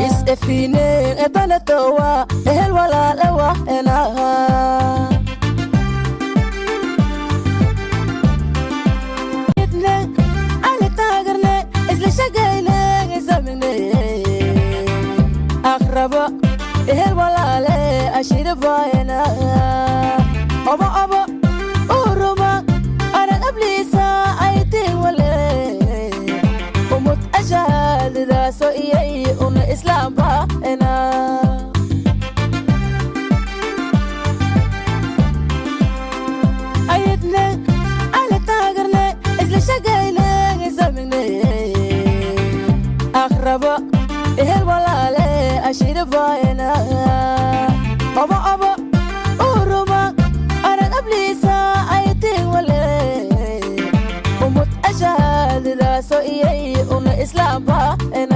isfine ebaladowa ehel walaalawa enaha idne ali tagarne isla shaqayne zamine aqraba ehel walaale ashira bayna aba aba uruma ana qablisa ayti wale umut ajal raso iyay un islam ba ena ayidne ali tagarne isla shaqayne zamine aqraba ehel walaale ashira bayna aba aba uruma ana qablisa ayti wale umut ajal raso iyay un islam ba ena